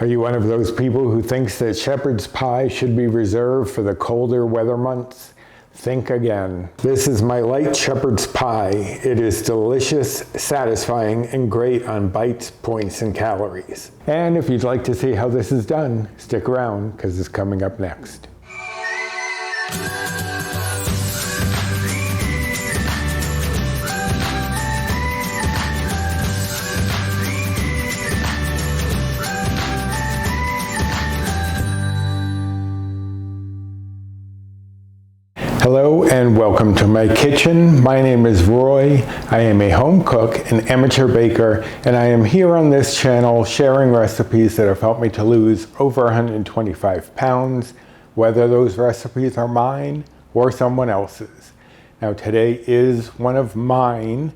Are you one of those people who thinks that shepherd's pie should be reserved for the colder weather months? Think again. This is my light shepherd's pie. It is delicious, satisfying, and great on bites, points, and calories. And if you'd like to see how this is done, stick around because it's coming up next. Hello and welcome to my kitchen. My name is Roy. I am a home cook, an amateur baker, and I am here on this channel sharing recipes that have helped me to lose over 125 pounds, whether those recipes are mine or someone else's. Now today is one of mine,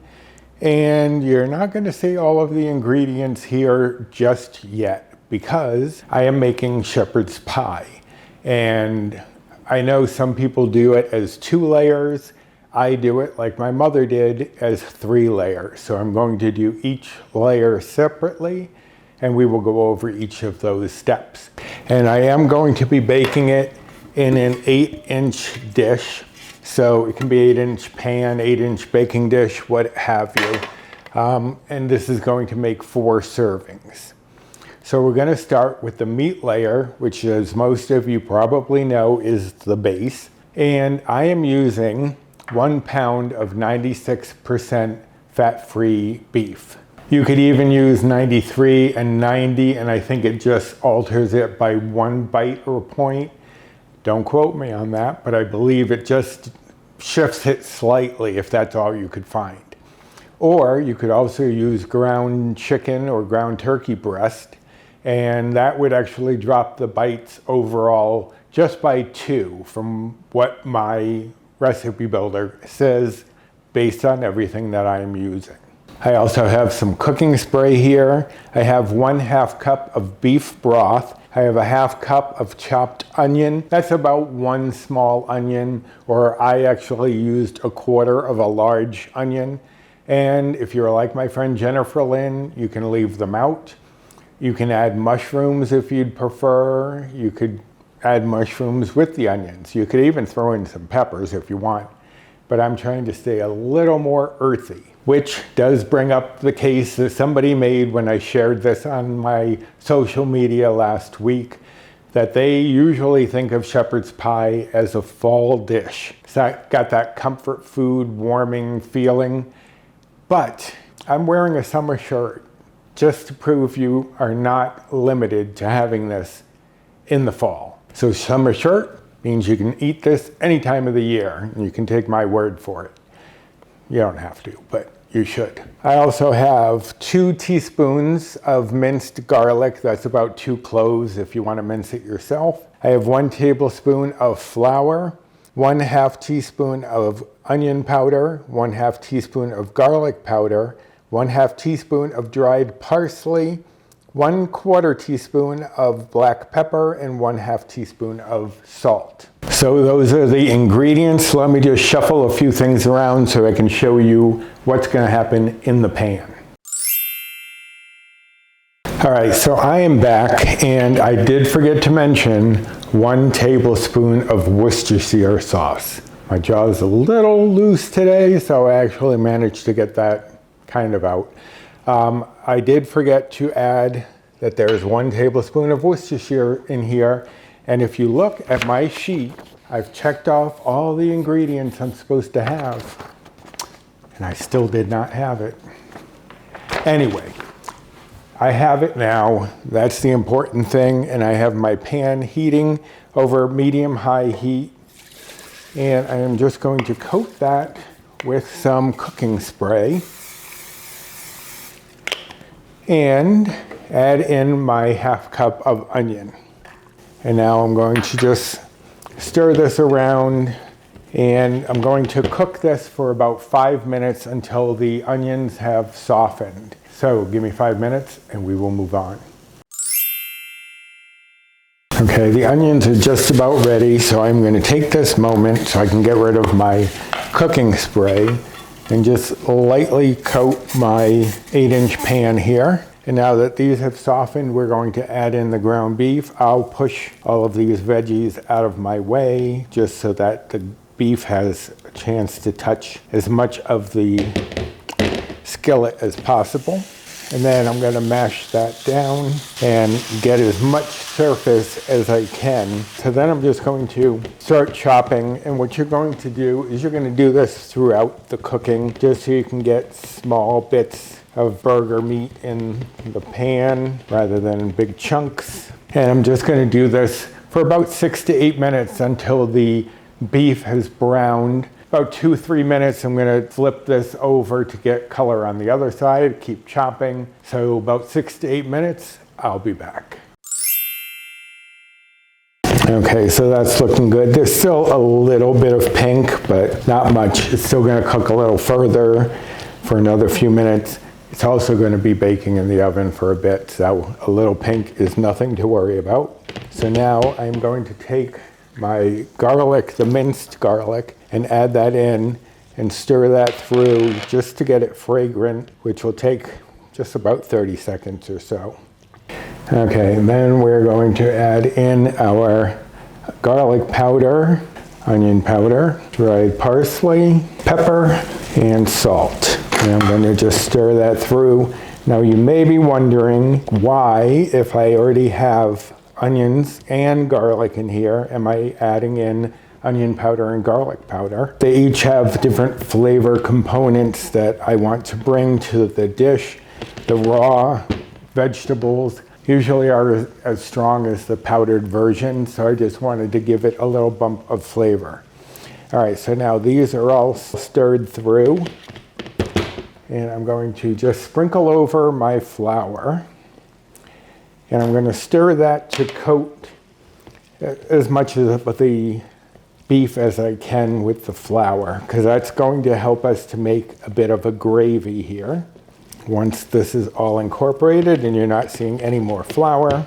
and you're not going to see all of the ingredients here just yet because I am making shepherd's pie. And I know some people do it as 2 layers. I do it like my mother did as 3 layers. So I'm going to do each layer separately and we will go over each of those steps. And I am going to be baking it in an 8-inch dish. So it can be 8-inch pan, 8-inch baking dish, what have you. And this is going to make 4 servings. So we're going to start with the meat layer, which, as most of you probably know, is the base. And I am using 1 pound of 96% fat-free beef. You could even use 93 and 90, and I think it just alters it by 1 bite or point. Don't quote me on that, but I believe it just shifts it slightly if that's all you could find. Or you could also use ground chicken or ground turkey breast, and that would actually drop the bites overall just by 2 from what my recipe builder says based on everything that I'm using. I also have some cooking spray here. I have 1/2 cup of beef broth. I have a 1/2 cup of chopped onion. That's about 1 small onion, or I actually used 1/4 of a large onion. And if you're like my friend Jennifer Lynn, you can leave them out. You can add mushrooms if you'd prefer. You could add mushrooms with the onions. You could even throw in some peppers if you want. But I'm trying to stay a little more earthy, which does bring up the case that somebody made when I shared this on my social media last week, that they usually think of shepherd's pie as a fall dish. It's got that comfort food, warming feeling. But I'm wearing a summer shirt just to prove you are not limited to having this in the fall. So summer shirt means you can eat this any time of the year. You can take my word for it. You don't have to, but you should. I also have 2 teaspoons of minced garlic. That's about 2 cloves if you want to mince it yourself. I have 1 tablespoon of flour, 1/2 teaspoon of onion powder, 1/2 teaspoon of garlic powder, 1/2 teaspoon of dried parsley, 1/4 teaspoon of black pepper, and 1/2 teaspoon of salt. So those are the ingredients. Let me just shuffle a few things around so I can show you what's going to happen in the pan. All right, so I am back, and I did forget to mention 1 tablespoon of Worcestershire sauce. My jaw is a little loose today, so I actually managed to get that kind of out. I did forget to add that there's 1 tablespoon of Worcestershire in here. And if you look at my sheet, I've checked off all the ingredients I'm supposed to have. And I still did not have it. Anyway, I have it now. That's the important thing. And I have my pan heating over medium-high heat. And I am just going to coat that with some cooking spray and add in my 1/2 cup of onion. And now I'm going to just stir this around, and I'm going to cook this for about 5 minutes until the onions have softened. So give me 5 minutes and we will move on. Okay, the onions are just about ready, so I'm going to take this moment so I can get rid of my cooking spray and just lightly coat my 8-inch pan here. And now that these have softened, we're going to add in the ground beef. I'll push all of these veggies out of my way just so that the beef has a chance to touch as much of the skillet as possible. And then I'm going to mash that down and get as much surface as I can. So then I'm just going to start chopping. And what you're going to do is you're going to do this throughout the cooking, just so you can get small bits of burger meat in the pan rather than in big chunks. And I'm just going to do this for about 6 to 8 minutes until the beef has browned. About 2-3 minutes, I'm going to flip this over to get color on the other side, keep chopping. So about 6 to 8 minutes, I'll be back. Okay, so that's looking good. There's still a little bit of pink, but not much. It's still going to cook a little further for another few minutes. It's also going to be baking in the oven for a bit, so a little pink is nothing to worry about. So now I'm going to take my garlic, the minced garlic, and add that in and stir that through just to get it fragrant, which will take just about 30 seconds or so. Okay, and then we're going to add in our garlic powder, onion powder, dried parsley, pepper, and salt. And I'm going to just stir that through. Now you may be wondering why, if I already have onions and garlic in here, am I adding in onion powder and garlic powder? They each have different flavor components that I want to bring to the dish. The raw vegetables usually are as strong as the powdered version, so I just wanted to give it a little bump of flavor. All right, so now these are all stirred through, and I'm going to just sprinkle over my flour. And I'm going to stir that to coat as much of the beef as I can with the flour, because that's going to help us to make a bit of a gravy here. Once this is all incorporated and you're not seeing any more flour,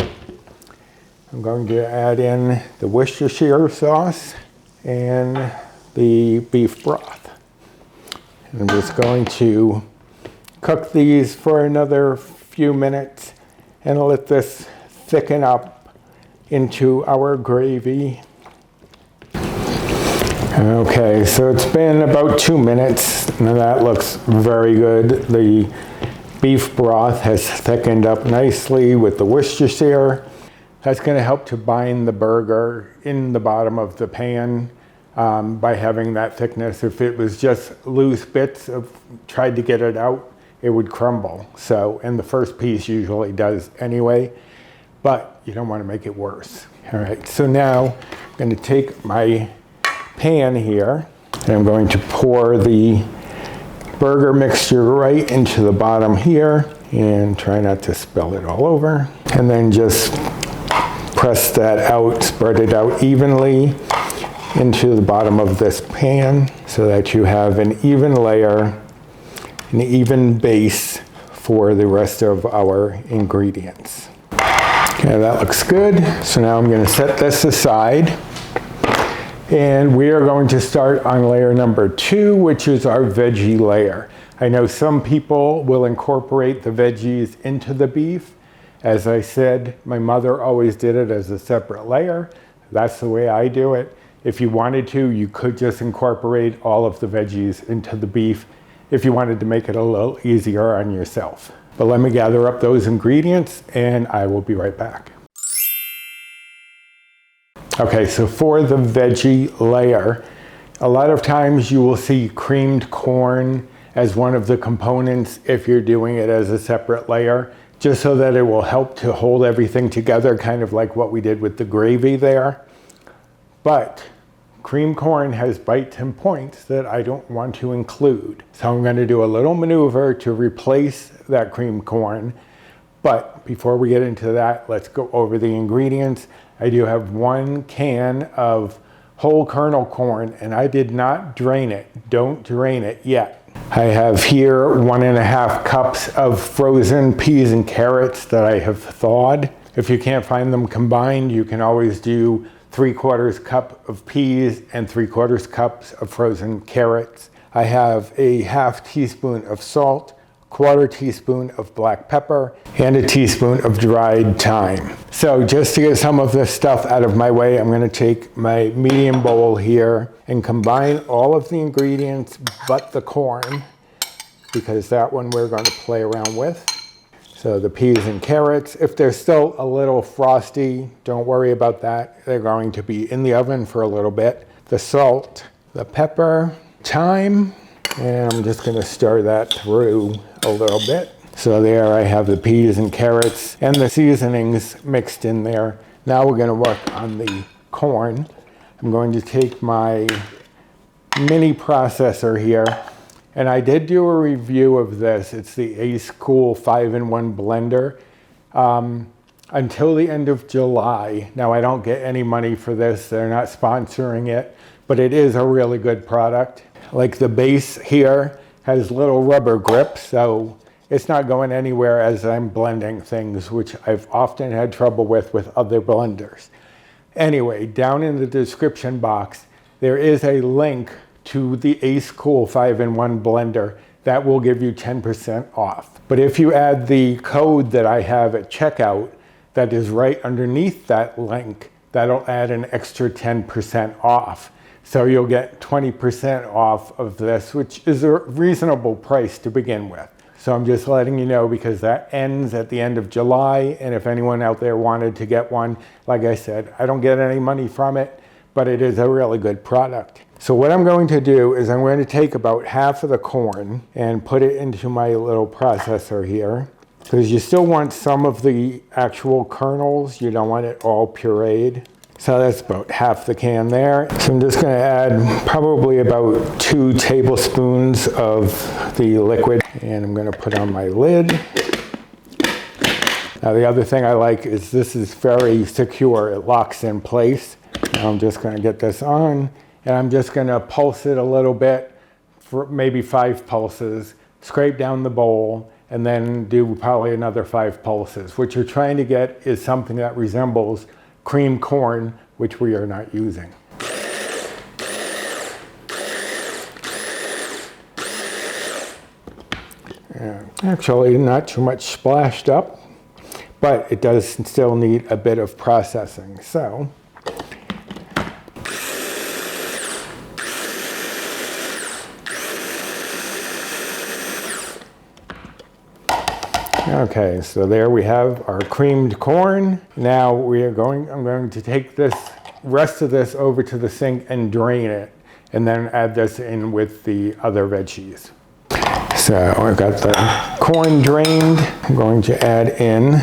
I'm going to add in the Worcestershire sauce and the beef broth. And I'm just going to cook these for another few minutes and let this thicken up into our gravy. Okay, so it's been about 2 minutes, and that looks very good. The beef broth has thickened up nicely with the Worcestershire. That's going to help to bind the burger in the bottom of the pan by having that thickness. If it was just loose bits of tried to get it out, it would crumble. So, and the first piece usually does anyway, but you don't want to make it worse. All right, so now I'm going to take my pan here, and I'm going to pour the burger mixture right into the bottom here, and try not to spill it all over. And then just press that out, spread it out evenly into the bottom of this pan so that you have an even layer, an even base for the rest of our ingredients. Okay, that looks good. So now I'm going to set this aside, and we are going to start on layer number 2, which is our veggie layer. I know some people will incorporate the veggies into the beef. As I said, my mother always did it as a separate layer. That's the way I do it. If you wanted to, you could just incorporate all of the veggies into the beef if you wanted to make it a little easier on yourself. But let me gather up those ingredients and I will be right back. Okay, so for the veggie layer, a lot of times you will see creamed corn as one of the components if you're doing it as a separate layer, just so that it will help to hold everything together, kind of like what we did with the gravy there. But creamed corn has bites and points that I don't want to include. So I'm going to do a little maneuver to replace that creamed corn. But before we get into that, let's go over the ingredients. I do have 1 can of whole kernel corn, and I did not drain it. Don't drain it yet. I have here 1.5 cups of frozen peas and carrots that I have thawed. If you can't find them combined, you can always do 3/4 cup of peas and 3/4 cups of frozen carrots. I have a 1/2 teaspoon of salt, 1/4 teaspoon of black pepper, and a teaspoon of dried thyme. So just to get some of this stuff out of my way, I'm going to take my medium bowl here and combine all of the ingredients but the corn, because that one we're going to play around with. So the peas and carrots, if they're still a little frosty, don't worry about that. They're going to be in the oven for a little bit. The salt, the pepper, thyme, and I'm just going to stir that through a little bit. So there I have the peas and carrots and the seasonings mixed in there. Now we're going to work on the corn. I'm going to take my mini processor here, and I did do a review of this. It's the Acekool 5-in-1 blender until the end of July. Now I don't get any money for this. They're not sponsoring it, but it is a really good product. Like the base here has little rubber grips, so it's not going anywhere as I'm blending things, which I've often had trouble with other blenders. Anyway, down in the description box, there is a link to the Acekool 5-in-1 blender that will give you 10% off. But if you add the code that I have at checkout that is right underneath that link, that'll add an extra 10% off. So you'll get 20% off of this, which is a reasonable price to begin with. So I'm just letting you know because that ends at the end of July. And if anyone out there wanted to get one, like I said, I don't get any money from it, but it is a really good product. So what I'm going to do is I'm going to take about half of the corn and put it into my little processor here, because you still want some of the actual kernels. You don't want it all pureed. So that's about half the can there. So I'm just going to add probably about 2 tablespoons of the liquid, and I'm going to put on my lid. Now the other thing I like is this is very secure. It locks in place. Now I'm just going to get this on, and I'm just going to pulse it a little bit for maybe 5 pulses, scrape down the bowl, and then do probably another 5 pulses. What you're trying to get is something that resembles cream corn, which we are not using. Actually, not too much splashed up, but it does still need a bit of processing. So okay, so there we have our creamed corn. Now I'm going to take this rest of this over to the sink and drain it, and then add this in with the other veggies. So I've got the corn drained. I'm going to add in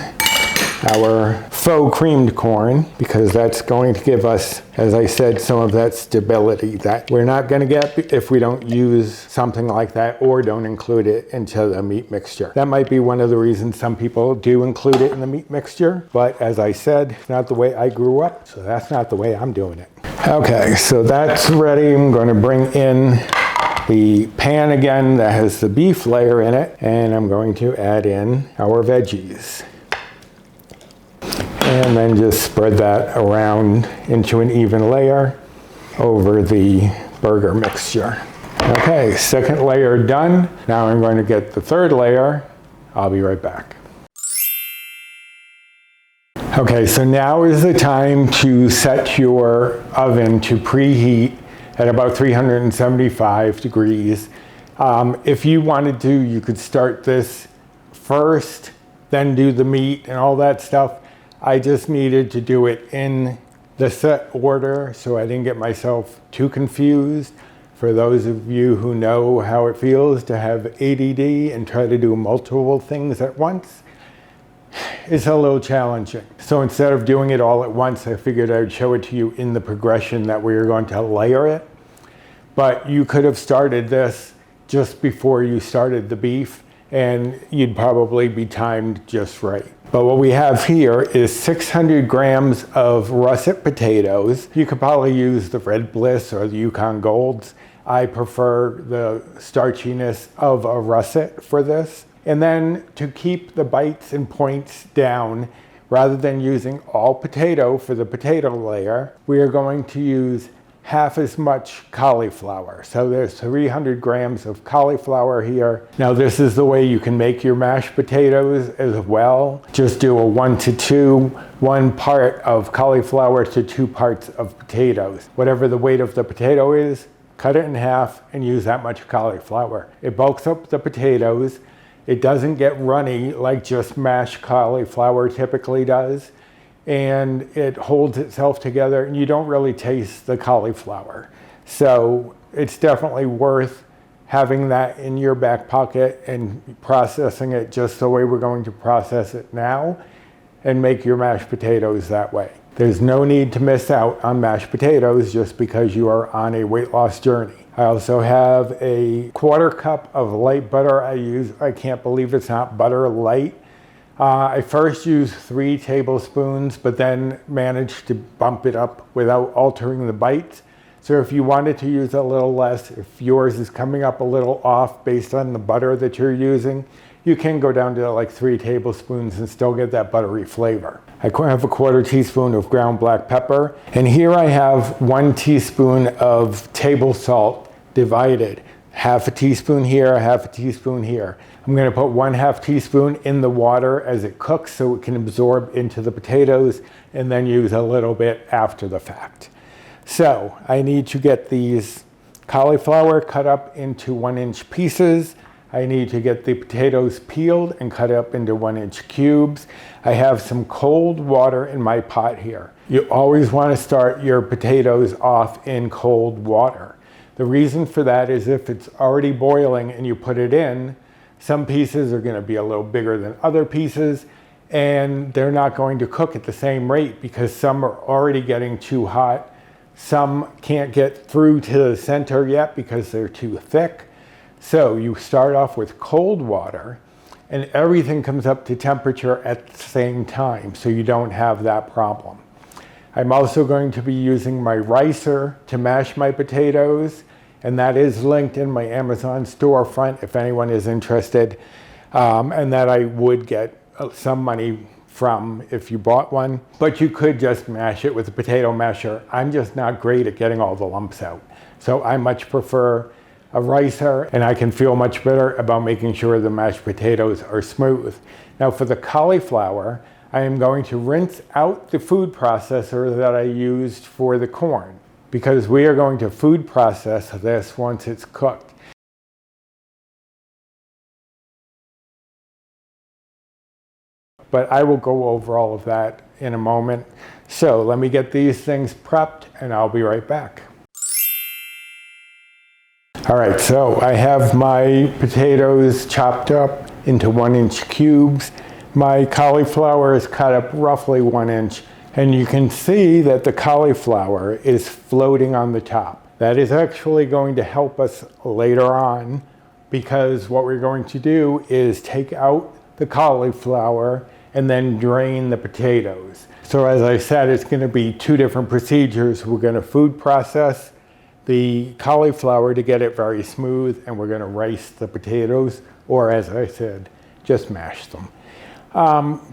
our faux creamed corn, because that's going to give us, as I said, some of that stability that we're not going to get if we don't use something like that or don't include it into the meat mixture. That might be one of the reasons some people do include it in the meat mixture, but as I said, it's not the way I grew up, so that's not the way I'm doing it. Okay, so that's ready. I'm going to bring in the pan again that has the beef layer in it, and I'm going to add in our veggies. And then just spread that around into an even layer over the burger mixture. Okay, second layer done. Now I'm going to get the third layer. I'll be right back. Okay, so now is the time to set your oven to preheat at about 375 degrees. If you wanted to, you could start this first, then do the meat and all that stuff. I just needed to do it in the set order so I didn't get myself too confused. For those of you who know how it feels to have ADD and try to do multiple things at once, it's a little challenging. So instead of doing it all at once, I figured I'd show it to you in the progression that we are going to layer it. But you could have started this just before you started the beef, and you'd probably be timed just right. But what we have here is 600 grams of russet potatoes. You could probably use the Red Bliss or the Yukon Golds. I prefer the starchiness of a russet for this. And then to keep the bites and points down, rather than using all potato for the potato layer, we are going to use half as much cauliflower. So there's 300 grams of cauliflower here. Now this is the way you can make your mashed potatoes as well. Just do a 1-to-2, 1 part of cauliflower to 2 parts of potatoes. Whatever the weight of the potato is, cut it in half and use that much cauliflower. It bulks up the potatoes. It doesn't get runny like just mashed cauliflower typically does. And it holds itself together and you don't really taste the cauliflower. So it's definitely worth having that in your back pocket and processing it just the way we're going to process it now and make your mashed potatoes that way. There's no need to miss out on mashed potatoes just because you are on a weight loss journey. I also have a 1/4 cup of light butter I can't believe it's not butter light. I first used 3 tablespoons, but then managed to bump it up without altering the bites. So if you wanted to use a little less, if yours is coming up a little off based on the butter that you're using, you can go down to like 3 tablespoons and still get that buttery flavor. I have a 1/4 teaspoon of ground black pepper, and here I have 1 teaspoon of table salt divided. Half a teaspoon here, half a teaspoon here. I'm going to put 1/2 teaspoon in the water as it cooks so it can absorb into the potatoes, and then use a little bit after the fact. So I need to get these cauliflower cut up into 1-inch pieces. I need to get the potatoes peeled and cut up into 1-inch cubes. I have some cold water in my pot here. You always want to start your potatoes off in cold water. The reason for that is if it's already boiling and you put it in, some pieces are going to be a little bigger than other pieces, and they're not going to cook at the same rate because some are already getting too hot. Some can't get through to the center yet because they're too thick. So you start off with cold water and everything comes up to temperature at the same time, so you don't have that problem. I'm also going to be using my ricer to mash my potatoes, and that is linked in my Amazon storefront if anyone is interested, and that I would get some money from if you bought one, but you could just mash it with a potato masher. I'm just not great at getting all the lumps out, so I much prefer a ricer, and I can feel much better about making sure the mashed potatoes are smooth. Now for the cauliflower, I am going to rinse out the food processor that I used for the corn, because we are going to food process this once it's cooked. But I will go over all of that in a moment. So let me get these things prepped and I'll be right back. All right, so I have my potatoes chopped up into 1-inch cubes. My cauliflower is cut up roughly 1 inch, and you can see that the cauliflower is floating on the top. That is actually going to help us later on, because what we're going to do is take out the cauliflower and then drain the potatoes. So as I said, it's going to be 2 different procedures. We're going to food process the cauliflower to get it very smooth, and we're going to rice the potatoes, or as I said, just mash them.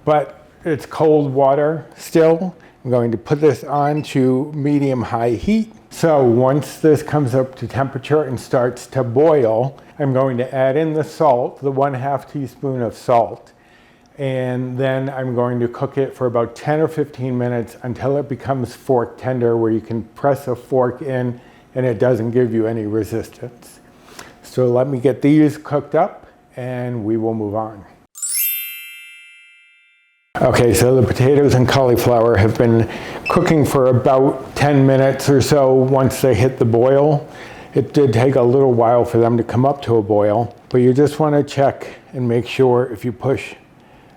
But it's cold water still. I'm going to put this on to medium-high heat. So once this comes up to temperature and starts to boil, I'm going to add in the salt, the 1/2 teaspoon of salt. And then I'm going to cook it for about 10 or 15 minutes until it becomes fork tender, where you can press a fork in and it doesn't give you any resistance. So let me get these cooked up and we will move on. Okay, so the potatoes and cauliflower have been cooking for about 10 minutes or so once they hit the boil. It did take a little while for them to come up to a boil, but you just want to check and make sure if you push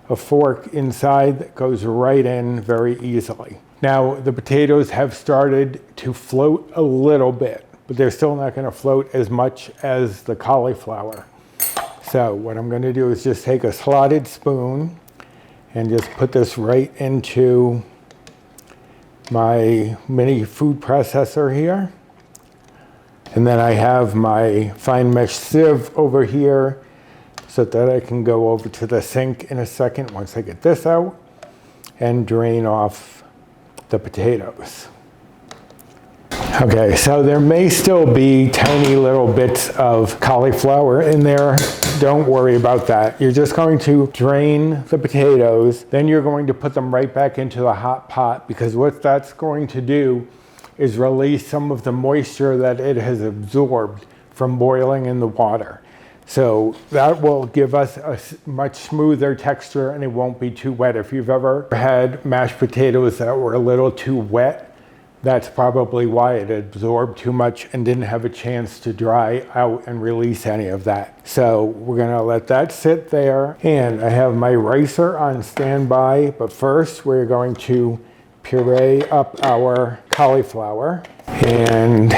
a fork inside, that goes right in very easily. Now, the potatoes have started to float a little bit, but they're still not going to float as much as the cauliflower. So what I'm going to do is just take a slotted spoon and just put this right into my mini food processor here. And then I have my fine mesh sieve over here so that I can go over to the sink in a second once I get this out and drain off the potatoes. Okay, so there may still be tiny little bits of cauliflower in there. Don't worry about that. You're just going to drain the potatoes, then you're going to put them right back into the hot pot, because what that's going to do is release some of the moisture that it has absorbed from boiling in the water. So that will give us a much smoother texture, and it won't be too wet. If you've ever had mashed potatoes that were a little too wet, that's probably why it absorbed too much and didn't have a chance to dry out and release any of that. So we're gonna let that sit there. And I have my ricer on standby, but first we're going to puree up our cauliflower and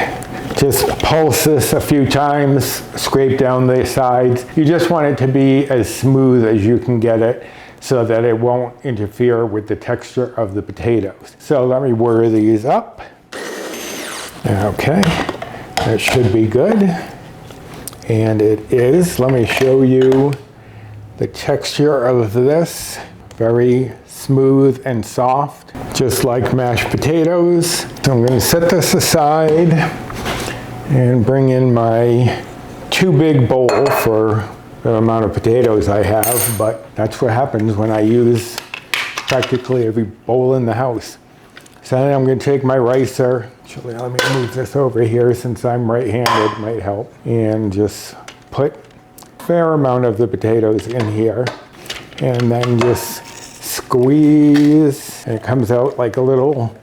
just pulse this a few times, scrape down the sides. You just want it to be as smooth as you can get it so that it won't interfere with the texture of the potatoes. So let me whir these up. Okay, that should be good. And it is. Let me show you the texture of this. Very smooth and soft, just like mashed potatoes. So I'm going to set this aside and bring in my too big bowl for the amount of potatoes I have, but that's what happens when I use practically every bowl in the house. So then I'm going to take my ricer. Actually, let me move this over here since I'm right-handed, might help, and just put a fair amount of the potatoes in here, and then just squeeze, and it comes out like a little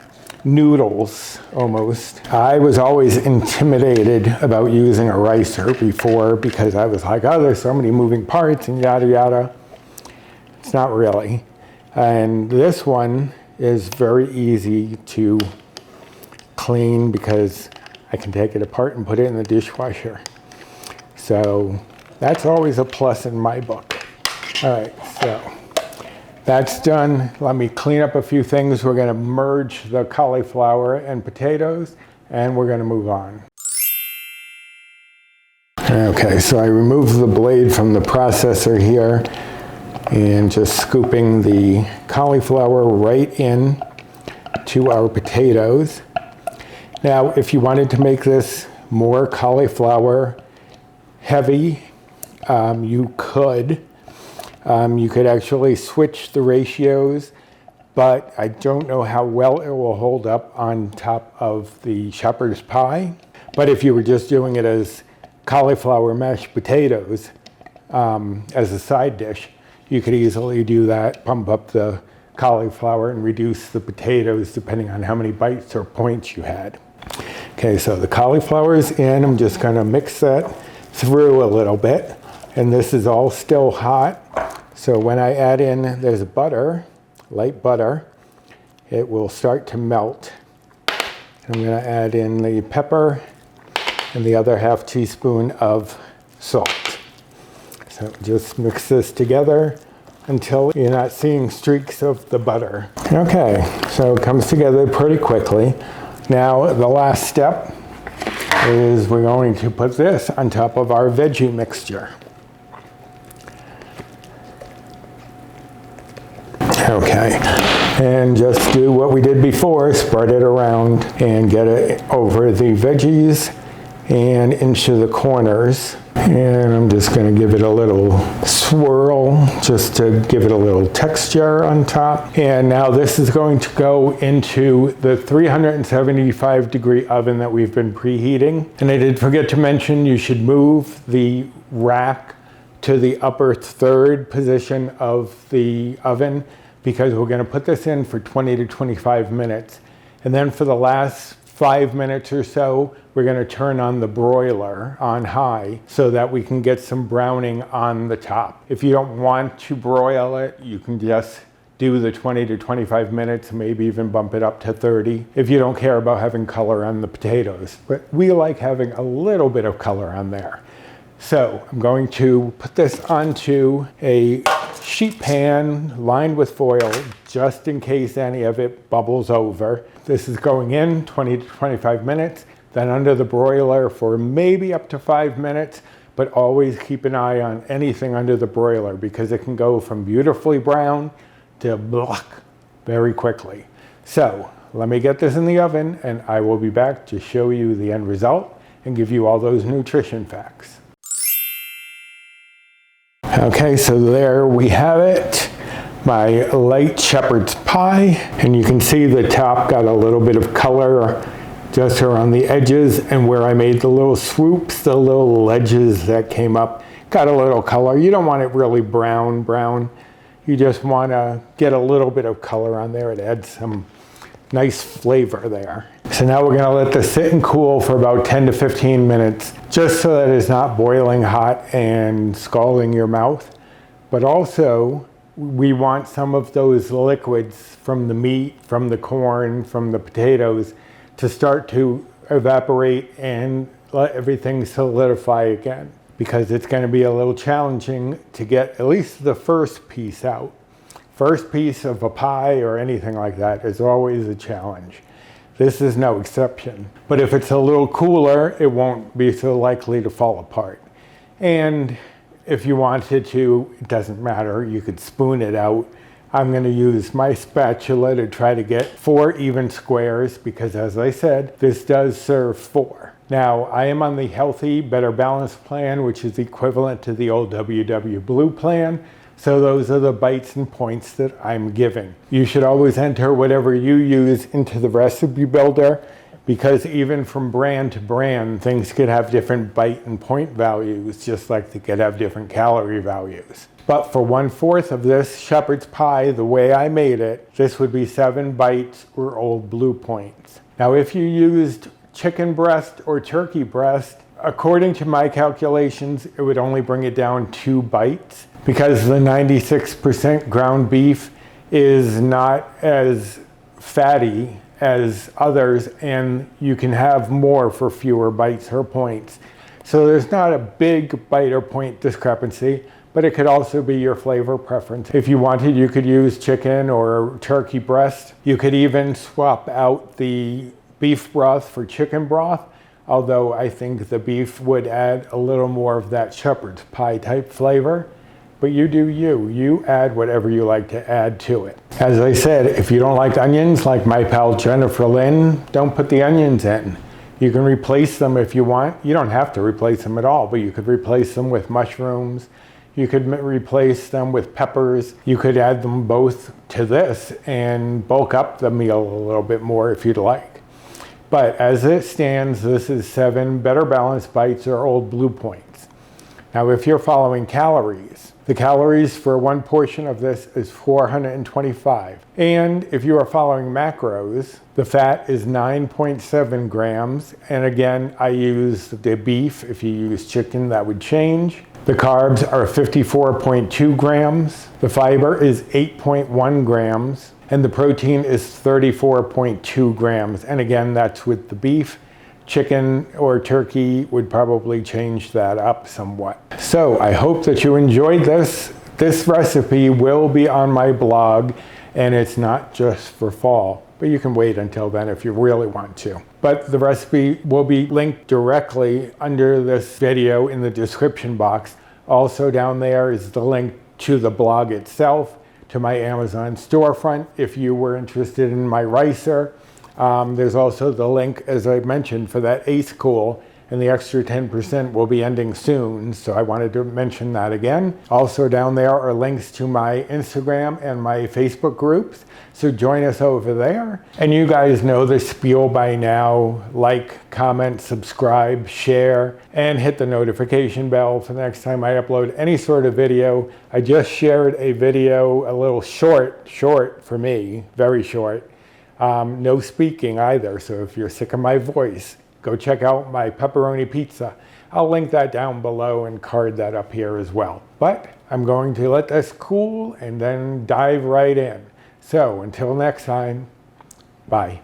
noodles almost. I was always intimidated about using a ricer before because I was like, oh, there's so many moving parts and yada yada. It's not really. And this one is very easy to clean because I can take it apart and put it in the dishwasher. So that's always a plus in my book. All right, so that's done. Let me clean up a few things. We're going to merge the cauliflower and potatoes, and we're going to move on. Okay, so I removed the blade from the processor here and just scooping the cauliflower right in to our potatoes. Now, if you wanted to make this more cauliflower heavy, you could. You could actually switch the ratios, but I don't know how well it will hold up on top of the shepherd's pie. But if you were just doing it as cauliflower mashed potatoes as a side dish, you could easily do that, pump up the cauliflower and reduce the potatoes depending on how many bites or points you had. Okay, so the cauliflower is in. I'm just going to mix that through a little bit. And this is all still hot. So when I add in, there's butter, light butter, it will start to melt. I'm going to add in the pepper and the other ½ teaspoon of salt. So just mix this together until you're not seeing streaks of the butter. Okay, so it comes together pretty quickly. Now the last step is we're going to put this on top of our veggie mixture. Okay, and just do what we did before, spread it around and get it over the veggies and into the corners. And I'm just going to give it a little swirl just to give it a little texture on top. And now this is going to go into the 375 degree oven that we've been preheating. And I did forget to mention you should move the rack to the upper third position of the oven, because we're going to put this in for 20 to 25 minutes. And then for the last 5 minutes or so, we're going to turn on the broiler on high so that we can get some browning on the top. If you don't want to broil it, you can just do the 20 to 25 minutes, maybe even bump it up to 30 if you don't care about having color on the potatoes. But we like having a little bit of color on there. So I'm going to put this onto a sheet pan lined with foil just in case any of it bubbles over. This is going in 20 to 25 minutes, then under the broiler for maybe up to 5 minutes, but always keep an eye on anything under the broiler because it can go from beautifully brown to black very quickly. So let me get this in the oven and I will be back to show you the end result and give you all those nutrition facts. Okay, so there we have it. My light shepherd's pie, and you can see the top got a little bit of color just around the edges, and where I made the little swoops, the little ledges that came up, got a little color. You don't want it really brown. You just want to get a little bit of color on there. It adds some nice flavor there. So now we're going to let this sit and cool for about 10 to 15 minutes, just so that it's not boiling hot and scalding your mouth. But also, we want some of those liquids from the meat, from the corn, from the potatoes to start to evaporate and let everything solidify again, because it's going to be a little challenging to get at least the first piece out. First piece of a pie or anything like that is always a challenge. This is no exception. But if it's a little cooler, it won't be so likely to fall apart. And if you wanted to, it doesn't matter, you could spoon it out. I'm going to use my spatula to try to get 4 even squares because, as I said, this does serve 4. Now, I am on the Healthi Better Balance plan, which is equivalent to the old WW Blue plan. So those are the bites and points that I'm giving. You should always enter whatever you use into the recipe builder, because even from brand to brand, things could have different bite and point values, just like they could have different calorie values. But for 1/4 of this shepherd's pie, the way I made it, this would be 7 bites or old blue points. Now, if you used chicken breast or turkey breast, according to my calculations, it would only bring it down 2 bites, because the 96% ground beef is not as fatty as others, and you can have more for fewer bites or points. So there's not a big bite or point discrepancy, but it could also be your flavor preference. If you wanted, you could use chicken or turkey breast. You could even swap out the beef broth for chicken broth, although I think the beef would add a little more of that shepherd's pie type flavor. But you do you. You add whatever you like to add to it. As I said, if you don't like onions, like my pal Jennifer Lynn, don't put the onions in. You can replace them if you want. You don't have to replace them at all, but you could replace them with mushrooms. You could replace them with peppers. You could add them both to this and bulk up the meal a little bit more if you'd like. But as it stands, this is 7 Better Balanced bites or old blue points. Now, if you're following calories, the calories for 1 portion of this is 425. And if you are following macros, the fat is 9.7 grams. And again, I use the beef. If you use chicken, that would change. The carbs are 54.2 grams. The fiber is 8.1 grams. And the protein is 34.2 grams. And again, that's with the beef. Chicken or turkey would probably change that up somewhat. So I hope that you enjoyed this. This recipe will be on my blog, and it's not just for fall, but you can wait until then if you really want to. But the recipe will be linked directly under this video in the description box. Also down there is the link to the blog itself, to my Amazon storefront if you were interested in my ricer. There's also the link, as I mentioned, for that Acekool, and the extra 10% will be ending soon, so I wanted to mention that again. Also down there are links to my Instagram and my Facebook groups, so join us over there. And you guys know the spiel by now: like, comment, subscribe, share, and hit the notification bell for the next time I upload any sort of video. I just shared a video, a little short for me, very short. No speaking either, so if you're sick of my voice, go check out my pepperoni pizza. I'll link that down below and card that up here as well. But I'm going to let this cool and then dive right in. So until next time, bye.